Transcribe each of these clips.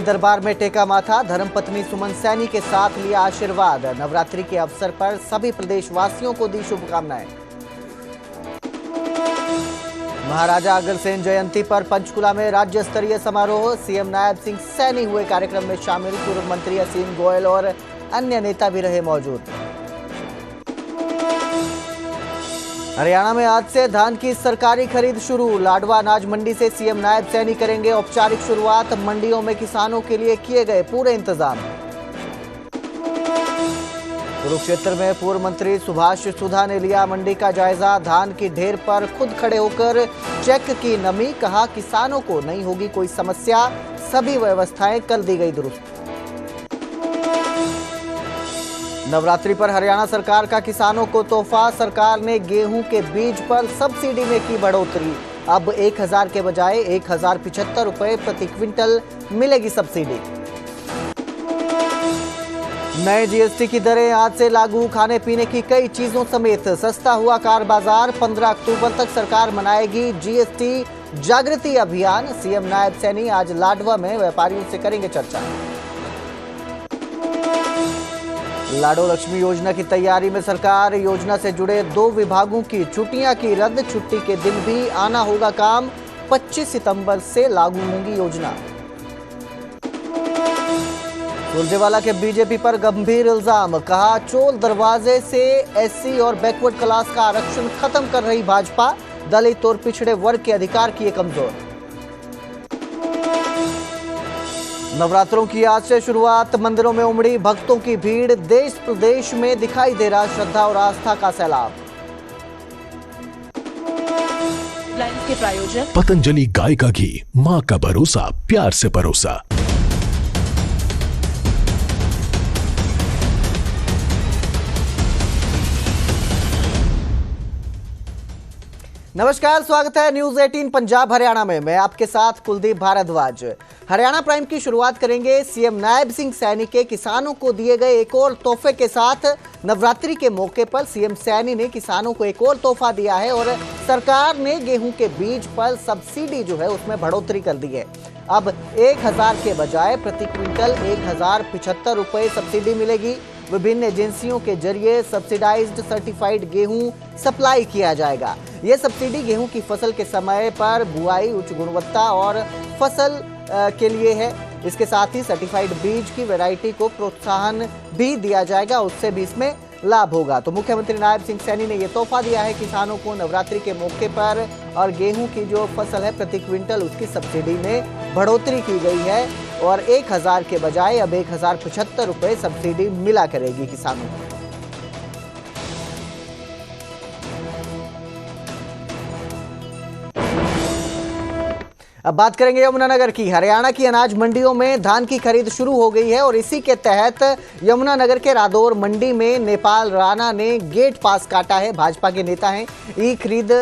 दरबार में टेका माथा, धर्मपत्नी सुमन सैनी के साथ लिया आशीर्वाद। नवरात्रि के अवसर पर सभी प्रदेशवासियों को दी शुभकामनाएं। महाराजा अग्रसेन जयंती पर पंचकुला में राज्य स्तरीय समारोह, सीएम नायब सिंह सैनी हुए कार्यक्रम में शामिल। पूर्व मंत्री असीम गोयल और अन्य नेता भी रहे मौजूद। हरियाणा में आज से धान की सरकारी खरीद शुरू। लाडवा अनाज मंडी से सीएम नायब सैनी करेंगे औपचारिक शुरुआत। मंडियों में किसानों के लिए किए गए पूरे इंतजाम। कुरुक्षेत्र में पूर्व मंत्री सुभाष सुधा ने लिया मंडी का जायजा। धान की ढेर पर खुद खड़े होकर चेक की नमी। कहा किसानों को नहीं होगी कोई समस्या, सभी व्यवस्थाएं कर दी गई दुरुस्त। नवरात्रि पर हरियाणा सरकार का किसानों को तोहफा। सरकार ने गेहूं के बीज पर सब्सिडी में की बढ़ोतरी। अब 1000 के बजाय 1075 रुपए प्रति क्विंटल मिलेगी सब्सिडी। नए जीएसटी की दरें आज से लागू। खाने पीने की कई चीजों समेत सस्ता हुआ कार बाजार। 15 अक्टूबर तक सरकार मनाएगी जीएसटी जागृति अभियान। सीएम नायब सैनी आज लाडवा में व्यापारियों से करेंगे चर्चा। लाडो लक्ष्मी योजना की तैयारी में सरकार। योजना से जुड़े 2 विभागों की छुट्टियां की रद्द। छुट्टी के दिन भी आना होगा काम। 25 सितंबर से लागू होगी योजना। सुरजेवाला के बीजेपी पर गंभीर इल्जाम। कहा चोल दरवाजे से एससी और बैकवर्ड क्लास का आरक्षण खत्म कर रही भाजपा। दलित और पिछड़े वर्ग के अधिकार किए कमजोर। नवरात्रों की आज से शुरुआत। मंदिरों में उमड़ी भक्तों की भीड़। देश प्रदेश में दिखाई दे रहा श्रद्धा और आस्था का सैलाब। के प्रायोजक पतंजलि गाय का घी, मां का भरोसा, प्यार से परोसा। नमस्कार, स्वागत है न्यूज 18 पंजाब हरियाणा में। मैं आपके साथ कुलदीप भारद्वाज। हरियाणा प्राइम की शुरुआत करेंगे सीएम नायब सिंह सैनी के किसानों को दिए गए एक और तोहफे के साथ। नवरात्रि के मौके पर सीएम सैनी ने किसानों को एक और तोहफा दिया है और सरकार ने गेहूं के बीज पर सब्सिडी जो है उसमें बढ़ोतरी कर दी है। अब 1000 के बजाय प्रति क्विंटल 1075 रुपए सब्सिडी मिलेगी। विभिन्न एजेंसियों के जरिए सब्सिडाइज्ड सर्टिफाइड गेहूं सप्लाई किया जाएगा। यह सब्सिडी गेहूं की फसल के समय पर बुआई, उच्च गुणवत्ता और फसल के लिए है। इसके साथ ही सर्टिफाइड बीज की वैरायटी को प्रोत्साहन भी दिया जाएगा, उससे भी इसमें लाभ होगा। तो मुख्यमंत्री नायब सिंह सैनी ने यह तोहफा दिया है किसानों को नवरात्रि के मौके पर। और गेहूं की जो फसल है प्रति क्विंटल उसकी सब्सिडी में बढ़ोतरी की गई है और 1000 के बजाय अब 1075 रुपए सब्सिडी मिला करेगी किसानों को। अब बात करेंगे यमुनानगर की। हरियाणा की अनाज मंडियों में धान की खरीद शुरू हो गई है और इसी के तहत यमुनानगर के रादौर मंडी में नेपाल राणा ने गेट पास काटा है। भाजपा के नेता हैं। ई खरीद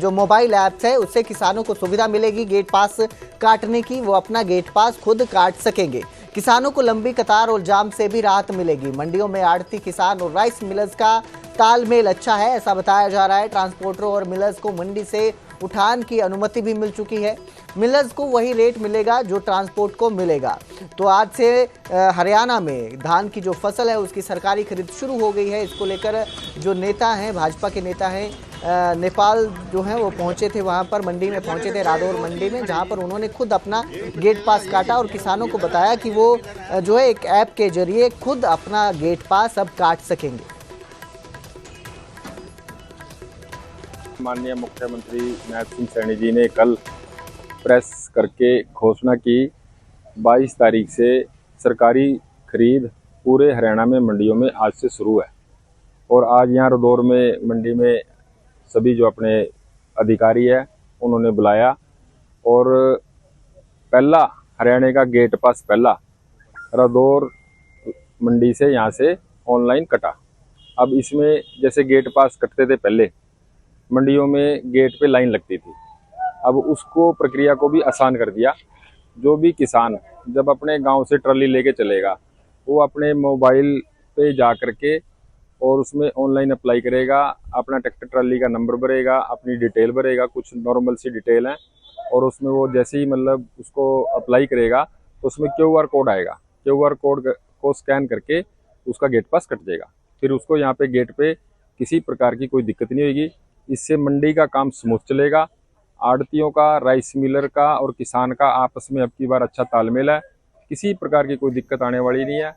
जो मोबाइल ऐप्स है उससे किसानों को सुविधा मिलेगी गेट पास काटने की। वो अपना गेट पास खुद काट सकेंगे। किसानों को लंबी कतार और जाम से भी राहत मिलेगी। मंडियों में आड़ती, किसान और राइस मिलर्स का तालमेल अच्छा है, ऐसा बताया जा रहा है। ट्रांसपोर्टरों और मिलर्स को मंडी से उठान की अनुमति भी मिल चुकी है। मिलर्स को वही रेट मिलेगा जो ट्रांसपोर्ट को मिलेगा। तो आज से हरियाणा में धान की जो फसल है उसकी सरकारी खरीद शुरू हो गई है। इसको लेकर जो नेता हैं, भाजपा के नेता हैं, नेपाल जो है वो पहुंचे थे, वहां पर मंडी में पहुंचे थे, रादौर मंडी में, जहां पर उन्होंने खुद अपना गेट पास काटा और किसानों को बताया कि वो जो है एक ऐप के जरिए खुद अपना गेट पास अब काट सकेंगे। माननीय मुख्यमंत्री नायब सिंह सैनी जी ने कल प्रेस करके घोषणा की 22 तारीख से सरकारी खरीद पूरे हरियाणा में मंडियों में आज से शुरू है। और आज यहाँ रादौर में मंडी में सभी जो अपने अधिकारी है उन्होंने बुलाया और पहला हरियाणा का गेट पास पहला रादौर मंडी से यहाँ से ऑनलाइन कटा। अब इसमें जैसे गेट पास कटते थे पहले मंडियों में गेट पे लाइन लगती थी, अब उसको प्रक्रिया को भी आसान कर दिया। जो भी किसान जब अपने गांव से ट्रॉली लेके चलेगा वो अपने मोबाइल पे जा करके और उसमें ऑनलाइन अप्लाई करेगा, अपना ट्रैक्टर ट्रॉली का नंबर भरेगा, अपनी डिटेल भरेगा, कुछ नॉर्मल सी डिटेल है, और उसमें वो जैसे ही मतलब उसको अप्लाई करेगा तो उसमें QR कोड आएगा। QR कोड को स्कैन करके उसका गेट पास कट जाएगा। फिर उसको यहाँ पे गेट पे किसी प्रकार की कोई दिक्कत नहीं होगी। इससे मंडी का काम स्मूथ चलेगा। आड़तियों का, राइस मिलर का और किसान का आपस में अब की बार अच्छा तालमेल है। किसी प्रकार की कोई दिक्कत आने वाली नहीं है।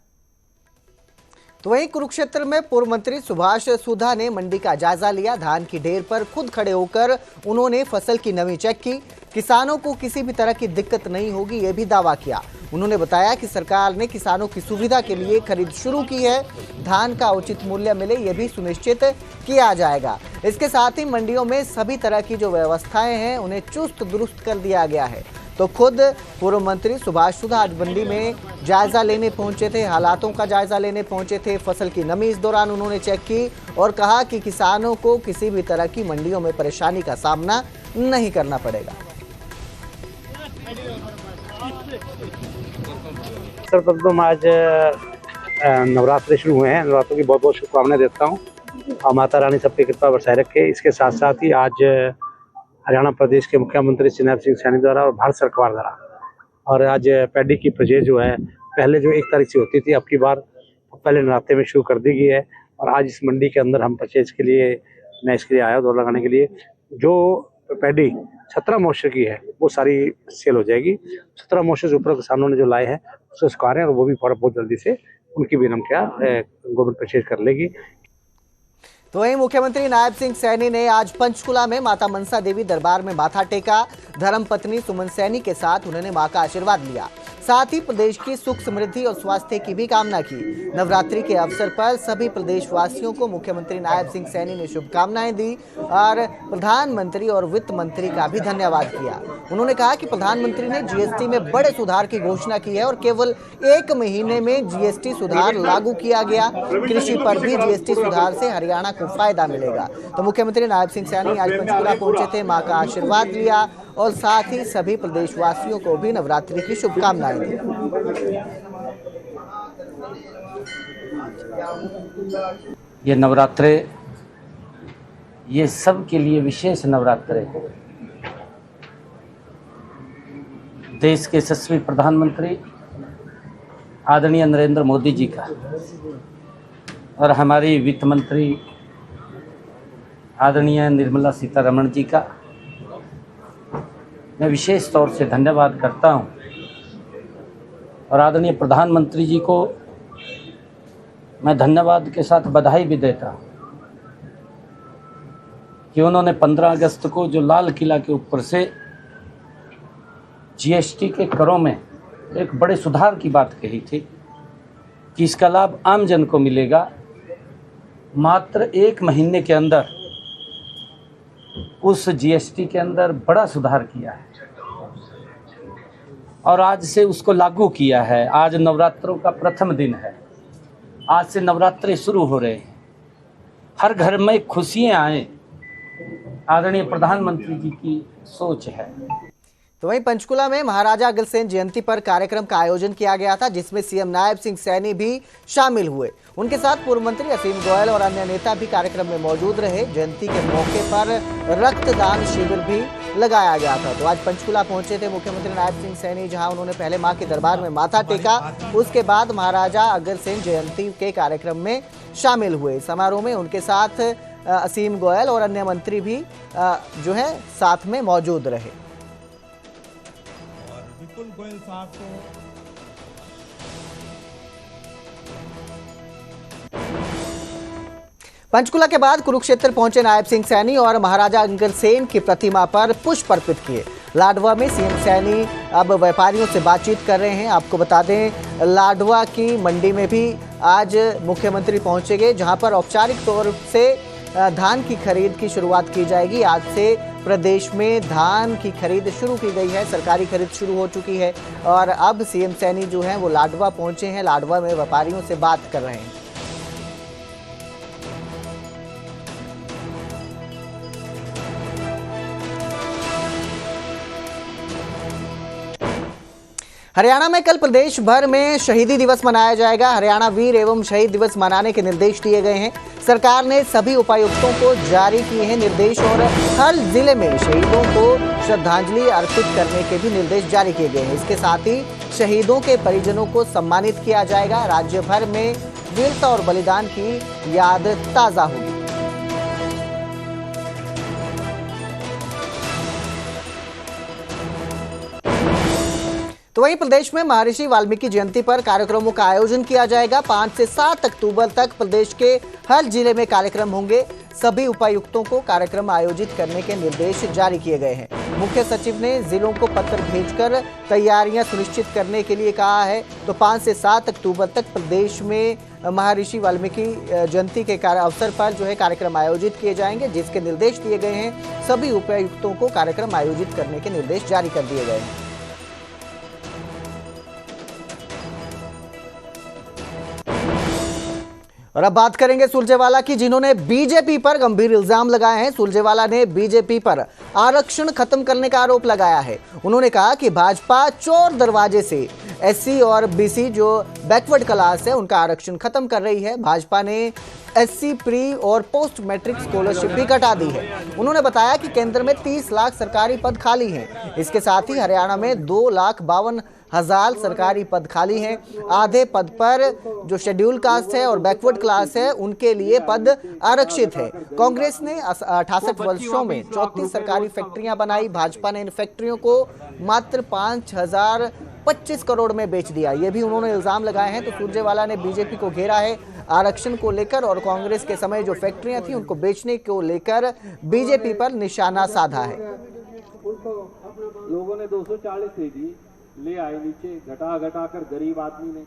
तो वहीं कुरुक्षेत्र में पूर्व मंत्री सुभाष सुधा ने मंडी का जायजा लिया। धान की ढेर पर खुद खड़े होकर उन्होंने फसल की नमी चेक की। किसानों को किसी भी तरह की दिक्कत नहीं होगी, ये भी दावा किया। उन्होंने बताया कि सरकार ने किसानों की सुविधा के लिए खरीद शुरू की है। धान का उचित मूल्य मिले, ये भी सुनिश्चित किया जाएगा। इसके साथ ही मंडियों में सभी तरह की जो व्यवस्थाएं हैं उन्हें चुस्त दुरुस्त कर दिया गया है। तो खुद पूर्व मंत्री सुभाष सुधा आज मंडी में जायजा लेने पहुंचे थे, हालातों का जायजा लेने पहुंचे थे। फसल की नमी इस दौरान उन्होंने चेक की और कहा कि किसानों को किसी भी तरह की मंडियों में परेशानी का सामना नहीं करना पड़ेगा। सर्वप्रथम आज नवरात्रि शुरू हुए हैं। नवरात्रों की बहुत बहुत शुभकामनाएं देता हूँ और माता रानी सबकी कृपा बरसाए रखे। इसके साथ साथ ही आज हरियाणा प्रदेश के मुख्यमंत्री श्री नैब सिंह सैनी द्वारा और भारत सरकार द्वारा और आज पैडी की परचेज जो है पहले जो 1 तारीख से होती थी, अब की बार पहले नराते में शुरू कर दी गई है। और आज इस मंडी के अंदर हम परचेज के लिए, मैं इसके लिए आया दौड़ लगाने के लिए। जो पैडी 17 मॉइस्चर की है वो सारी सेल हो जाएगी। 17 मॉइस्चर से ऊपर किसानों ने जो लाए हैं उसको सुखा रहे हैं और वो भी बहुत जल्दी से उनकी भी गवर्नमेंट परचेज कर लेगी। तो वहीं मुख्यमंत्री नायब सिंह सैनी ने आज पंचकुला में माता मनसा देवी दरबार में माथा टेका। धर्मपत्नी सुमन सैनी के साथ उन्होंने मां का आशीर्वाद लिया। साथ ही प्रदेश की सुख समृद्धि और स्वास्थ्य की भी कामना की। नवरात्रि के अवसर पर सभी प्रदेशवासियों को मुख्यमंत्री नायब सिंह सैनी ने शुभकामनाएं दी और प्रधानमंत्री और वित्त मंत्री का भी धन्यवाद किया। उन्होंने कहा कि प्रधानमंत्री ने जीएसटी में बड़े सुधार की घोषणा की है और केवल 1 महीने में जीएसटी सुधार लागू किया गया। कृषि पर भी जीएसटी सुधार से हरियाणा को फायदा मिलेगा। तो मुख्यमंत्री नायब सिंह सैनी आज पंचकुला पहुंचे थे, मां का आशीर्वाद लिया और साथ ही सभी प्रदेशवासियों को भी नवरात्रि की शुभकामनाएं दी। ये नवरात्रे, ये सब के लिए विशेष नवरात्रे है। देश के यशस्वी प्रधानमंत्री आदरणीय नरेंद्र मोदी जी का और हमारी वित्त मंत्री आदरणीय निर्मला सीतारमण जी का मैं विशेष तौर से धन्यवाद करता हूं और आदरणीय प्रधानमंत्री जी को मैं धन्यवाद के साथ बधाई भी देता हूं कि उन्होंने 15 अगस्त को जो लाल किला के ऊपर से जीएसटी के करों में एक बड़े सुधार की बात कही थी कि इसका लाभ आम जन को मिलेगा। मात्र 1 महीने के अंदर उस जीएसटी के अंदर बड़ा सुधार किया है और आज से उसको लागू किया है। आज नवरात्रों का प्रथम दिन है। आज से नवरात्रे शुरू हो रहे हैं। हर घर में खुशियां आए, आदरणीय प्रधानमंत्री जी की सोच है। तो वहीं पंचकुला में महाराजा अग्रसेन जयंती पर कार्यक्रम का आयोजन किया गया था, जिसमें सीएम नायब सिंह सैनी भी शामिल हुए। उनके साथ पूर्व मंत्री असीम गोयल और अन्य नेता भी कार्यक्रम में मौजूद रहे। जयंती के मौके पर रक्तदान शिविर भी लगाया गया था। तो आज पंचकुला पहुंचे थे मुख्यमंत्री नायब सिंह सैनी, जहां उन्होंने पहले मां के दरबार में माथा टेका। उसके बाद महाराजा अग्रसेन जयंती के कार्यक्रम में शामिल हुए। समारोह में उनके साथ असीम गोयल और अन्य मंत्री भी जो है साथ में मौजूद रहे। विपुल गोयल साहब को पंचकुला के बाद कुरुक्षेत्र पहुंचे नायब सिंह सैनी और महाराजा अग्रसेन की प्रतिमा पर पुष्प अर्पित किए। लाडवा में सीएम सैनी अब व्यापारियों से बातचीत कर रहे हैं। आपको बता दें, लाडवा की मंडी में भी आज मुख्यमंत्री पहुंचेंगे, जहां पर औपचारिक तौर से धान की खरीद की शुरुआत की जाएगी। आज से प्रदेश में धान की खरीद शुरू की गई है, सरकारी खरीद शुरू हो चुकी है और अब सीएम सैनी जो हैं वो लाडवा पहुंचे हैं। लाडवा में व्यापारियों से बात कर रहे हैं। हरियाणा में कल प्रदेश भर में शहीदी दिवस मनाया जाएगा। हरियाणा वीर एवं शहीद दिवस मनाने के निर्देश दिए गए हैं। सरकार ने सभी उपायुक्तों को जारी किए हैं निर्देश और हर जिले में शहीदों को श्रद्धांजलि अर्पित करने के भी निर्देश जारी किए गए हैं। इसके साथ ही शहीदों के परिजनों को सम्मानित किया जाएगा। राज्य भर में वीरता और बलिदान की याद ताजा होगी। तो वहीं प्रदेश में महर्षि वाल्मीकि जयंती पर कार्यक्रमों का आयोजन किया जाएगा। 5 से 7 अक्टूबर तक प्रदेश के हर जिले में कार्यक्रम होंगे। सभी उपायुक्तों को कार्यक्रम आयोजित करने के निर्देश जारी किए गए हैं। मुख्य सचिव ने जिलों को पत्र भेजकर तैयारियां सुनिश्चित करने के लिए कहा है। तो 5 से 7 अक्टूबर तक प्रदेश में महर्षि वाल्मीकि जयंती के अवसर पर जो है कार्यक्रम आयोजित किए जाएंगे, जिसके निर्देश दिए गए हैं। सभी उपायुक्तों को कार्यक्रम आयोजित करने के निर्देश जारी कर दिए गए हैं। और अब बात करेंगे सुरजेवाला की, जिन्होंने बीजेपी पर गंभीर इल्जाम लगाए हैं। सुरजेवाला ने बीजेपी पर आरक्षण खत्म करने का आरोप लगाया है। उन्होंने कहा कि भाजपा चोर दरवाजे से एससी और बीसी जो बैकवर्ड क्लास है उनका आरक्षण खत्म कर रही है। भाजपा ने एससी प्री और पोस्ट मैट्रिक स्कॉलरशिप भी घटा दी है। उन्होंने बताया कि केंद्र में 30 लाख सरकारी पद खाली हैं। इसके साथ ही हरियाणा में 2,52,000 सरकारी पद खाली हैं। आधे पद पर जो शेड्यूल कास्ट है और बैकवर्ड क्लास है उनके लिए पद आरक्षित है। कांग्रेस ने 68 वर्षों में 34 सरकारी फैक्ट्रियां बनाई। भाजपा ने इन फैक्ट्रियों को मात्र 5,025 करोड़ में बेच दिया। ये भी उन्होंने इल्जाम लगाए हैं। तो सुरजेवाला ने बीजेपी को घेरा है आरक्षण को लेकर और कांग्रेस के समय जो फैक्ट्रियां थी उनको बेचने को लेकर बीजेपी पर निशाना साधा है। लोगों ने 240 दे दी, ले आए नीचे, घटा कर गरीब आदमी ने,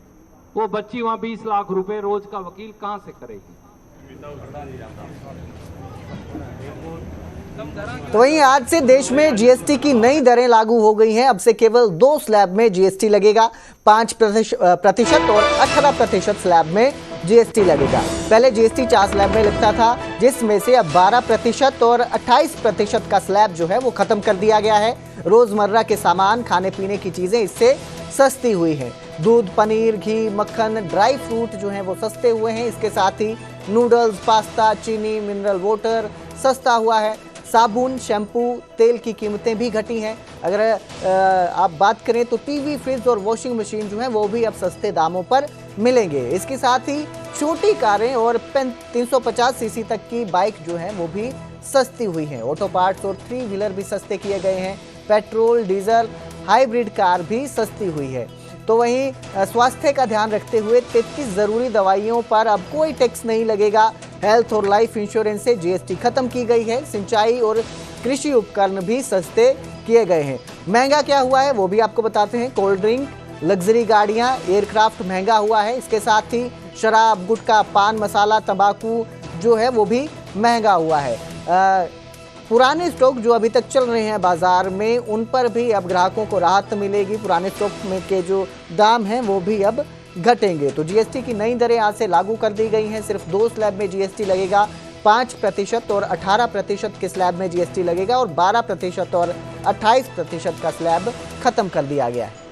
वो बच्ची वहां 20 लाख रुपए रोज का वकील कहां से करेगी। तो वहीं आज से देश में जीएसटी की नई दरें लागू हो गई हैं। अब से केवल 2 स्लैब में जीएसटी लगेगा। 5% और 18% स्लैब में जीएसटी लगेगा। पहले जीएसटी 4 स्लैब में लगता था, जिसमें से अब 12% और 28% का स्लैब जो है वो खत्म कर दिया गया है। रोजमर्रा के सामान, खाने पीने की चीजें इससे सस्ती हुई हैं। दूध, पनीर, घी, मक्खन, ड्राई फ्रूट जो हैं वो सस्ते हुए हैं। इसके साथ ही नूडल्स, पास्ता, चीनी, मिनरल वाटर सस्ता हुआ है। साबुन, शैम्पू, तेल की कीमतें भी घटी हैं। अगर आप बात करें तो टीवी, फ्रिज और वॉशिंग मशीन जो है वो भी अब सस्ते दामों पर मिलेंगे। इसके साथ ही छोटी कारें और 350 सीसी तक की बाइक जो है वो भी सस्ती हुई हैं। ऑटो पार्ट्स और 3 व्हीलर भी सस्ते किए गए हैं। पेट्रोल, डीजल, हाइब्रिड कार भी सस्ती हुई है। तो वहीं स्वास्थ्य का ध्यान रखते हुए 33 जरूरी दवाइयों पर अब कोई टैक्स नहीं लगेगा। हेल्थ और लाइफ इंश्योरेंस से जीएसटी खत्म की गई है। सिंचाई और कृषि उपकरण भी सस्ते किए गए हैं। महंगा क्या हुआ है वो भी आपको बताते हैं। कोल्ड ड्रिंक, लग्जरी गाड़ियां, एयरक्राफ्ट महंगा हुआ है। इसके साथ ही शराब, गुटखा, पान मसाला, तंबाकू जो है वो भी महंगा हुआ है। पुराने स्टॉक जो अभी तक चल रहे हैं बाजार में उन पर भी अब ग्राहकों को राहत मिलेगी। पुराने स्टॉक में के जो दाम हैं वो भी अब घटेंगे। तो जीएसटी की नई दरें आज से लागू कर दी गई हैं। सिर्फ 2 स्लैब में जीएसटी लगेगा। 5% और 18% के स्लैब में जीएसटी लगेगा और 12% और 28% का स्लैब खत्म कर दिया गया है।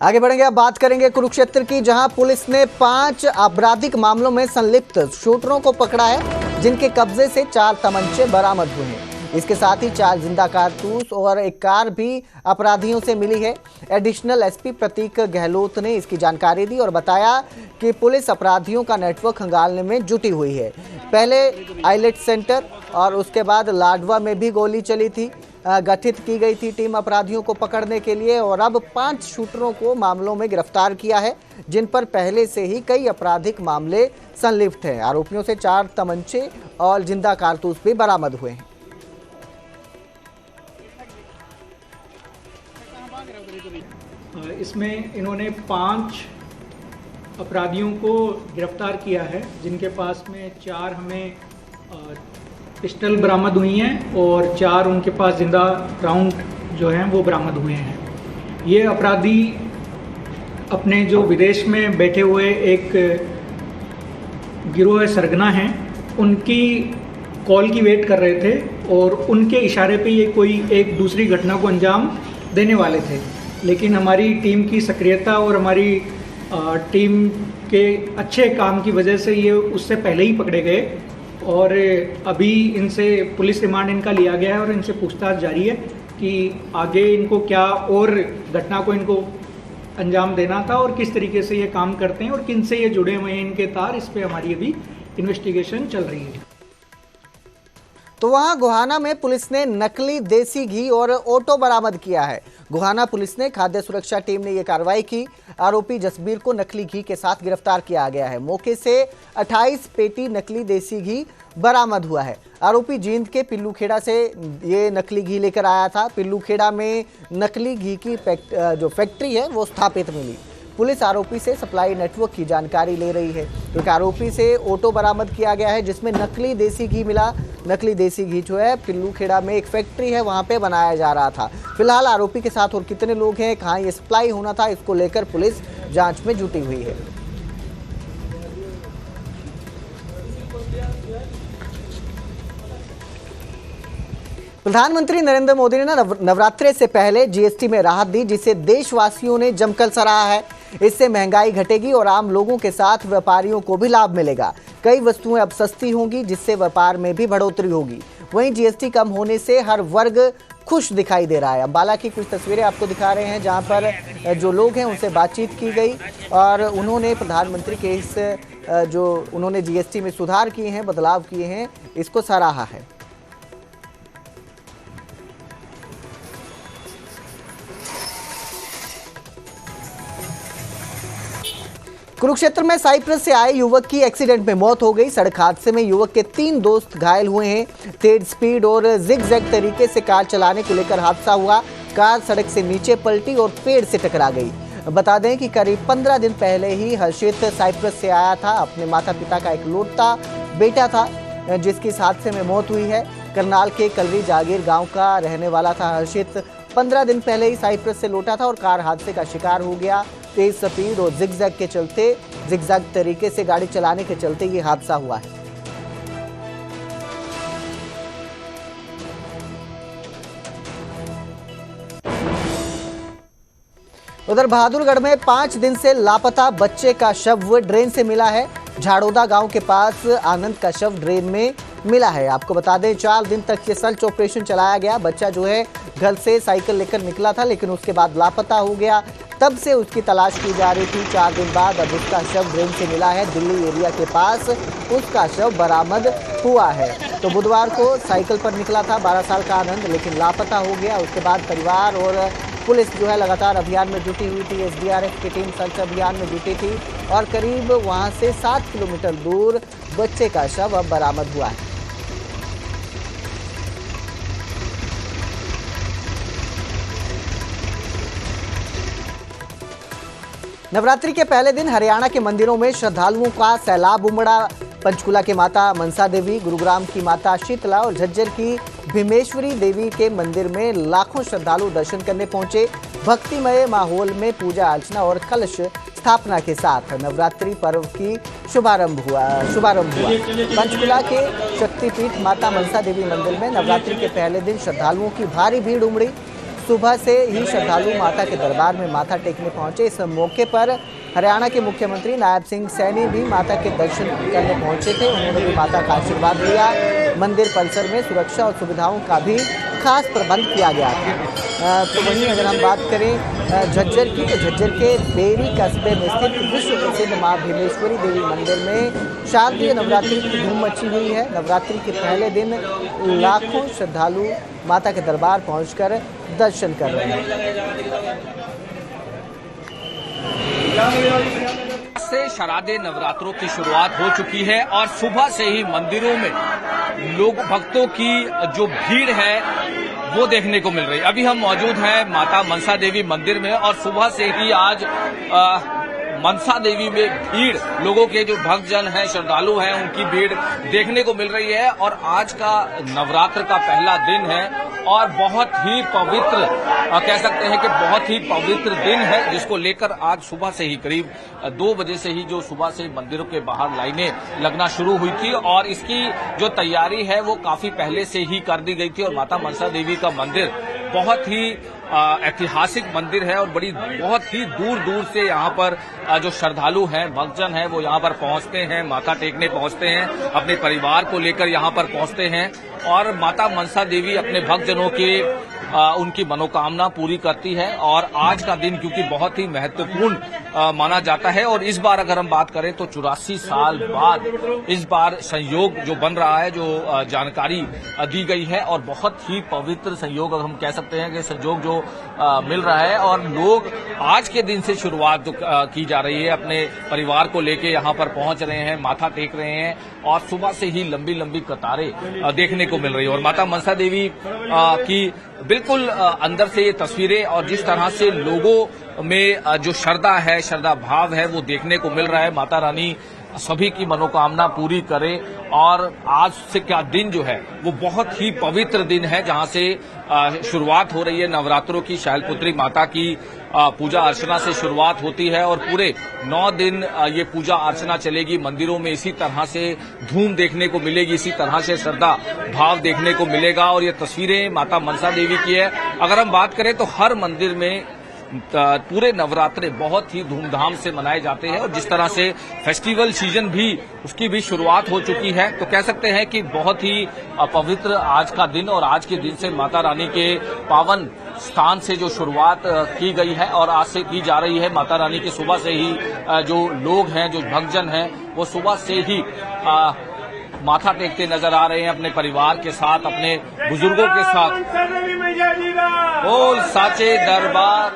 आगे बढ़ेंगे, अब बात करेंगे कुरुक्षेत्र की, जहां पुलिस ने 5 आपराधिक मामलों में संलिप्त शूटरों को पकड़ा है, जिनके कब्जे से 4 तमंचे बरामद हुए हैं। इसके साथ ही 4 जिंदा कारतूस और एक कार भी अपराधियों से मिली है। एडिशनल एसपी प्रतीक गहलोत ने इसकी जानकारी दी और बताया कि पुलिस अपराधियों का नेटवर्क खंगालने में जुटी हुई है। पहले आइलेट सेंटर और उसके बाद लाडवा में भी गोली चली थी। गठित की गई थी टीम अपराधियों को पकड़ने के लिए और अब 5 शूटरों को मामलों में गिरफ्तार किया है, जिन पर पहले से ही कई आपराधिक मामले संलिप्त हैं। आरोपियों से 4 तमंचे और जिंदा कारतूस भी बरामद हुए हैं। इसमें इन्होंने 5 अपराधियों को गिरफ्तार किया है, जिनके पास में 4 हमें पिस्टल बरामद हुई हैं और 4 उनके पास जिंदा राउंड जो हैं वो बरामद हुए हैं। ये अपराधी अपने जो विदेश में बैठे हुए एक गिरोह सरगना हैं, उनकी कॉल की वेट कर रहे थे और उनके इशारे पे ये कोई एक दूसरी घटना को अंजाम देने वाले थे। लेकिन हमारी टीम की सक्रियता और हमारी टीम के अच्छे काम की वजह से ये उससे पहले ही पकड़े गए और अभी इनसे पुलिस रिमांड इनका लिया गया है और इनसे पूछताछ जारी है कि आगे इनको क्या और घटना को इनको अंजाम देना था और किस तरीके से ये काम करते हैं और किन से ये जुड़े हुए हैं इनके तार, इस पे हमारी अभी इन्वेस्टिगेशन चल रही है। तो वहां गोहाना में पुलिस ने नकली देसी घी और ऑटो बरामद किया है। गोहाना पुलिस ने खाद्य सुरक्षा टीम ने यह कार्रवाई की। आरोपी जसबीर को नकली घी के साथ गिरफ्तार किया गया है। मौके से 28 पेटी नकली देसी घी बरामद हुआ है। आरोपी जींद के पिल्लूखेड़ा से ये नकली घी लेकर आया था। पिल्लूखेड़ा में नकली घी की जो फैक्ट्री है वो स्थापित मिली। पुलिस आरोपी से सप्लाई नेटवर्क की जानकारी ले रही है। क्योंकि आरोपी से ऑटो बरामद किया गया है जिसमें नकली देसी घी मिला। नकली देसी घी जो है पिल्लूखेड़ा में एक फैक्ट्री है वहां पे बनाया जा रहा था। फिलहाल आरोपी के साथ और कितने लोग हैं, कहां ये सप्लाई होना था, इसको लेकर पुलिस जांच में जुटी हुई है। प्रधानमंत्री नरेंद्र मोदी ने नवरात्रे से पहले जीएसटी में राहत दी, जिसे देशवासियों ने जमकर सराहा है। इससे महंगाई घटेगी और आम लोगों के साथ व्यापारियों को भी लाभ मिलेगा। कई वस्तुएं अब सस्ती होंगी जिससे व्यापार में भी बढ़ोतरी होगी। वहीं जीएसटी कम होने से हर वर्ग खुश दिखाई दे रहा है। अंबाला की कुछ तस्वीरें आपको दिखा रहे हैं जहां पर जो लोग हैं उनसे बातचीत की गई और उन्होंने प्रधानमंत्री के इस जो उन्होंने जीएसटी में सुधार किए हैं, बदलाव किए हैं, इसको सराहा है। कुरुक्षेत्र में साइप्रस से आए युवक की एक्सीडेंट में मौत हो गई। सड़क हादसे में युवक के 3 दोस्त घायल हुए हैं। तेज स्पीड और जिग-जैग तरीके से कार चलाने को लेकर हादसा हुआ। कार सड़क से नीचे पलटी और पेड़ से टकरा गई। बता दें कि करीब 15 दिन पहले ही हर्षित साइप्रस से आया था। अपने माता पिता का एक लौटता बेटा था जिसकी इस हादसे में मौत हुई है। करनाल के कलरी जागीर गाँव का रहने वाला था हर्षित। 15 दिन पहले ही साइप्रस से लौटा था और कार हादसे का शिकार हो गया। तेज स्पीड और जिगजैग के चलते, जिगजैग तरीके से गाड़ी चलाने के चलते ये हादसा हुआ है। उधर बहादुरगढ़ में 5 दिन से लापता बच्चे का शव ड्रेन से मिला है। झाड़ोदा गांव के पास आनंद का शव ड्रेन में मिला है। आपको बता दें 4 दिन तक ये सर्च ऑपरेशन चलाया गया। बच्चा जो है घर से साइकिल लेकर निकला था लेकिन उसके बाद लापता हो गया। तब से उसकी तलाश की जा रही थी। 4 दिन बाद अब उसका शव ड्रेन से मिला है। दिल्ली एरिया के पास उसका शव बरामद हुआ है। तो बुधवार को साइकिल पर निकला था 12 साल का आनंद, लेकिन लापता हो गया। उसके बाद परिवार और पुलिस जो है लगातार अभियान में जुटी हुई थी। एसडीआरएफ की टीम सर्च अभियान में जुटी थी और करीब वहां से 7 किलोमीटर दूर बच्चे का शव अब बरामद हुआ है। नवरात्रि के पहले दिन हरियाणा के मंदिरों में श्रद्धालुओं का सैलाब उमड़ा। पंचकुला के माता मनसा देवी, गुरुग्राम की माता शीतला और झज्जर की भीमेश्वरी देवी के मंदिर में लाखों श्रद्धालु दर्शन करने पहुंचे। भक्तिमय माहौल में पूजा अर्चना और कलश स्थापना के साथ नवरात्रि पर्व की शुभारंभ हुआ। पंचकुला के शक्तिपीठ माता मनसा देवी मंदिर में नवरात्रि के पहले दिन श्रद्धालुओं की भारी भीड़ उमड़ी। सुबह से ही श्रद्धालु माता के दरबार में माथा टेकने पहुंचे। इस मौके पर हरियाणा के मुख्यमंत्री नायब सिंह सैनी भी माता के दर्शन करने पहुंचे थे। उन्होंने भी माता का आशीर्वाद लिया। मंदिर परिसर में सुरक्षा और सुविधाओं का भी खास प्रबंध किया गया था। तो वहीं अगर हम बात करें झज्जर की, तो झज्जर के बेरी कस्बे में स्थित विश्व प्रसिद्ध मां भीमेश्वरी देवी मंदिर में शारदीय नवरात्रि की धूम मची हुई है। नवरात्रि के पहले दिन लाखों श्रद्धालु माता के दरबार पहुंचकर दर्शन कर रहे हैं। से शारदीय नवरात्रों की शुरुआत हो चुकी है और सुबह से ही मंदिरों में लोग भक्तों की जो भीड़ है वो देखने को मिल रही है। अभी हम मौजूद हैं माता मनसा देवी मंदिर में और सुबह से ही आज मनसा देवी में भीड़, लोगों के जो भक्तजन हैं, श्रद्धालु हैं, उनकी भीड़ देखने को मिल रही है। और आज का नवरात्र का पहला दिन है और बहुत ही पवित्र कह सकते हैं कि बहुत ही पवित्र दिन है, जिसको लेकर आज सुबह से ही करीब 2 बजे से ही जो सुबह से मंदिरों के बाहर लाइनें लगना शुरू हुई थी और इसकी जो तैयारी है वो काफी पहले से ही कर दी गई थी। और माता मनसा देवी का मंदिर बहुत ही ऐतिहासिक मंदिर है और बहुत ही दूर दूर से यहाँ पर जो श्रद्धालु हैं, भक्तजन हैं, वो यहाँ पर पहुँचते हैं, माथा टेकने पहुँचते हैं, अपने परिवार को लेकर यहाँ पर पहुँचते हैं और माता मनसा देवी अपने भक्तजनों के उनकी मनोकामना पूरी करती है। और आज का दिन क्योंकि बहुत ही महत्वपूर्ण माना जाता है और इस बार अगर हम बात करें तो 84 साल बाद इस बार संयोग जो बन रहा है, जो जानकारी दी गई है और बहुत ही पवित्र संयोग हम कह सकते हैं कि संयोग जो मिल रहा है और लोग आज के दिन से शुरुआत जो की जा रही है अपने परिवार को लेके यहाँ पर पहुंच रहे हैं, माथा टेक रहे हैं और सुबह से ही लंबी लंबी कतारें देखने को मिल रही है। और माता मनसा देवी की बिल्कुल अंदर से ये तस्वीरें और जिस तरह से लोगों में जो श्रद्धा है, श्रद्धा भाव है, वो देखने को मिल रहा है। माता रानी सभी की मनोकामना पूरी करे और आज से क्या दिन जो है वो बहुत ही पवित्र दिन है, जहां से शुरुआत हो रही है नवरात्रों की। शैलपुत्री माता की पूजा अर्चना से शुरुआत होती है और पूरे 9 दिन ये पूजा अर्चना चलेगी। मंदिरों में इसी तरह से धूम देखने को मिलेगी, इसी तरह से श्रद्धा भाव देखने को मिलेगा और ये तस्वीरें माता मनसा देवी की है। अगर हम बात करें तो हर मंदिर में पूरे नवरात्रे बहुत ही धूमधाम से मनाए जाते हैं और जिस तरह से फेस्टिवल सीजन भी उसकी भी शुरुआत हो चुकी है, तो कह सकते हैं कि बहुत ही पवित्र आज का दिन और आज के दिन से माता रानी के पावन स्थान से जो शुरुआत की गई है और आज से की जा रही है। माता रानी के सुबह से ही जो लोग हैं, जो भक्तजन हैं, वो सुबह से ही माथा टेकते नजर आ रहे हैं अपने परिवार के साथ, अपने बुजुर्गों के साथ। बोल साचे दरबार।